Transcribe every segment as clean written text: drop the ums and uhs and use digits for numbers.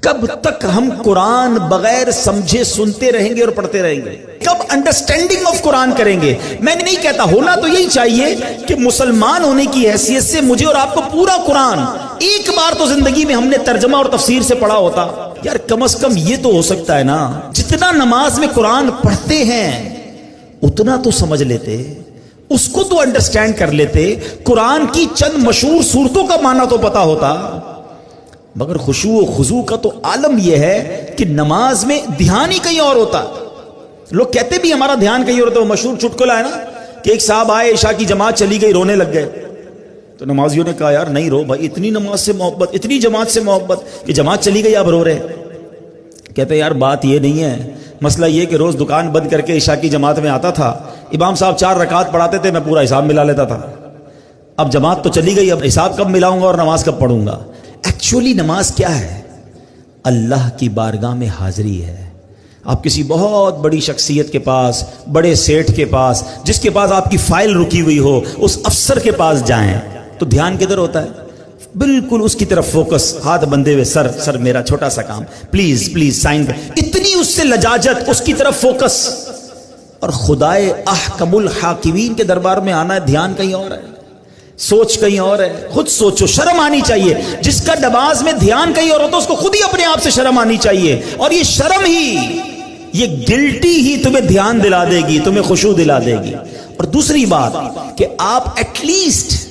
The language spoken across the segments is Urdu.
کب تک ہم قرآن بغیر سمجھے سنتے رہیں گے اور پڑھتے رہیں گے؟ کب انڈرسٹینڈنگ آف قرآن کریں گے؟ میں نہیں کہتا، ہونا تو یہی چاہیے کہ مسلمان ہونے کی حیثیت سے مجھے اور آپ کو پورا قرآن ایک بار تو زندگی میں ہم نے ترجمہ اور تفسیر سے پڑھا ہوتا۔ یار کم از کم یہ تو ہو سکتا ہے نا، جتنا نماز میں قرآن پڑھتے ہیں اتنا تو سمجھ لیتے، اس کو تو انڈرسٹینڈ کر لیتے، قرآن کی چند مشہور صورتوں کا معنی تو پتا ہوتا۔ مگر خشوع و خضوع کا تو عالم یہ ہے کہ نماز میں دھیان ہی کہیں اور ہوتا۔ لوگ کہتے بھی ہمارا دھیان کہیں اور ہوتا۔ وہ مشہور چٹکلا ہے نا کہ ایک صاحب آئے، عشاء کی جماعت چلی گئی، رونے لگ گئے، تو نمازیوں نے کہا یار نہیں رو بھائی، اتنی نماز سے محبت، اتنی جماعت سے محبت کہ جماعت چلی گئی آپ رو رہے۔ کہتے یار بات یہ نہیں ہے، مسئلہ یہ کہ روز دکان بند کر کے عشاء کی جماعت میں آتا تھا، امام صاحب 4 رکعت پڑھاتے تھے، میں پورا حساب ملا لیتا تھا۔ اب جماعت تو چلی گئی، اب حساب کب ملاؤں گا اور نماز کب پڑھوں گا؟ ایکچولی نماز کیا ہے؟ اللہ کی بارگاہ میں حاضری ہے۔ آپ کسی بہت بڑی شخصیت کے پاس، بڑے سیٹھ کے پاس، جس کے پاس آپ کی فائل رکی ہوئی ہو، اس افسر کے پاس جائیں تو دھیان کدھر ہوتا ہے؟ بالکل اس کی طرف فوکس، ہاتھ بندھے ہوئے، سر میرا چھوٹا سا کام، پلیز پلیز سائن، اتنی اس سے لجاجت، اس کی طرف فوکس۔ اور خدائے احکم الحاکمین کے دربار میں آنا ہے، دھیان کہیں اور ہے، سوچ کہیں اور ہے۔ خود سوچو، شرم آنی چاہیے۔ جس کا نماز میں دھیان کہیں اور ہوتا ہے اس کو خود ہی اپنے آپ سے شرم آنی چاہیے، اور یہ شرم ہی، یہ گلٹی ہی تمہیں دھیان دلا دے گی، تمہیں خشوع دلا دے گی۔ اور دوسری بات کہ آپ ایٹ لیسٹ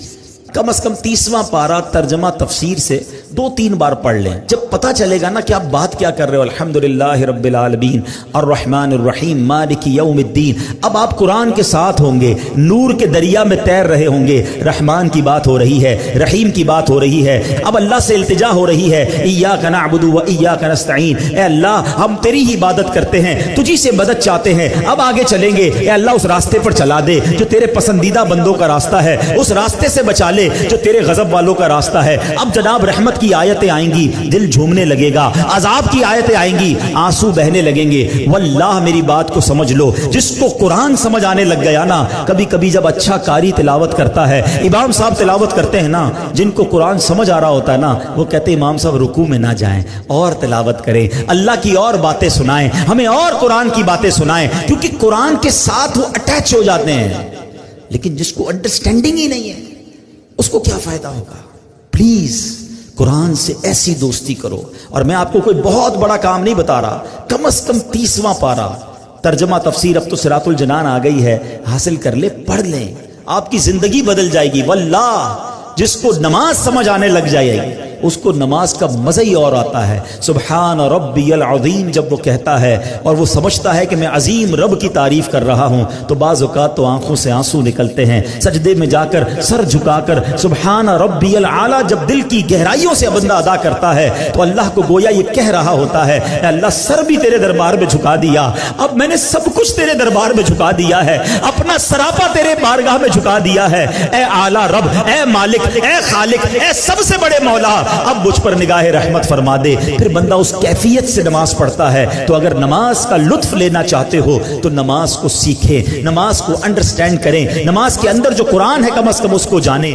کم از کم 30واں پارہ ترجمہ تفسیر سے 2-3 بار پڑھ لیں، جب پتہ چلے گا نا کہ آپ بات کیا کر رہے ہو۔ الحمدللہ رب العالمین الرحمن الرحیم مالک یوم الدین۔ اب آپ قرآن کے ساتھ ہوں گے، نور کے دریا میں تیر رہے ہوں گے، رحمان کی بات ہو رہی ہے، رحیم کی بات ہو رہی ہے، اب اللہ سے التجا ہو رہی ہے، ایاک نعبد و ایاک نستعین، اے اللہ ہم تیری ہی عبادت کرتے ہیں، تجھی سے مدد چاہتے ہیں، اب آگے چلیں گے، اے اللہ اس راستے پر چلا دے جو تیرے پسندیدہ بندوں کا راستہ ہے، اس راستے سے بچا لے جو تیرے غضب والوں کا راستہ ہے۔ اب جناب رحمت کی آیتیں آئیں گی، دل جھومنے لگے گا، عذاب کی آیتیں آئیں گی، آنسو بہنے لگیں گے۔ واللہ میری بات کو سمجھ لو، جس کو قرآن سمجھ آنے لگ گیا نا، کبھی کبھی جب اچھا قاری تلاوت کرتا ہے، امام صاحب تلاوت کرتے ہیں نا، جن کو قرآن سمجھ آ رہا ہوتا ہے نا، وہ کہتے ہیں امام صاحب رکوع میں نہ جائیں، اور تلاوت کریں، اللہ کی اور باتیں سنائیں، ہمیں اور قرآن کی باتیں سنائیں، کیونکہ قرآن کے ساتھ وہ اٹیچ ہو جاتے ہیں۔ لیکن جس کو انڈرسٹینڈنگ ہی نہیں ہے اس کو کیا فائدہ ہوگا؟ پلیز قرآن سے ایسی دوستی کرو۔ اور میں آپ کو کوئی بہت بڑا کام نہیں بتا رہا، کم از کم 30واں پارہ ترجمہ تفسیر، اب تو صراط الجنان آ گئی ہے، حاصل کر لے، پڑھ لیں، آپ کی زندگی بدل جائے گی۔ واللہ جس کو نماز سمجھ آنے لگ جائے گی اس کو نماز کا مزہ ہی اور آتا ہے۔ سبحان ربی العظیم جب وہ کہتا ہے اور وہ سمجھتا ہے کہ میں عظیم رب کی تعریف کر رہا ہوں، تو بعض اوقات تو آنکھوں سے آنسو نکلتے ہیں۔ سجدے میں جا کر سر جھکا کر سبحان ربی العالی جب دل کی گہرائیوں سے بندہ ادا کرتا ہے تو اللہ کو گویا یہ کہہ رہا ہوتا ہے، اے اللہ سر بھی تیرے دربار میں جھکا دیا، اب میں نے سب کچھ تیرے دربار میں جھکا دیا ہے، اپنا سراپا تیرے بارگاہ میں جھکا دیا ہے، اے اعلی رب، اے مالک، اے خالق، اے سب سے بڑے مولا، اب مجھ پر نگاہ رحمت فرما دے۔ پھر بندہ اس کیفیت سے نماز پڑھتا ہے۔ تو اگر نماز کا لطف لینا چاہتے ہو تو نماز کو سیکھیں، نماز کو انڈرسٹینڈ کریں، نماز کے اندر جو قرآن ہے کم از کم اس کو جانیں۔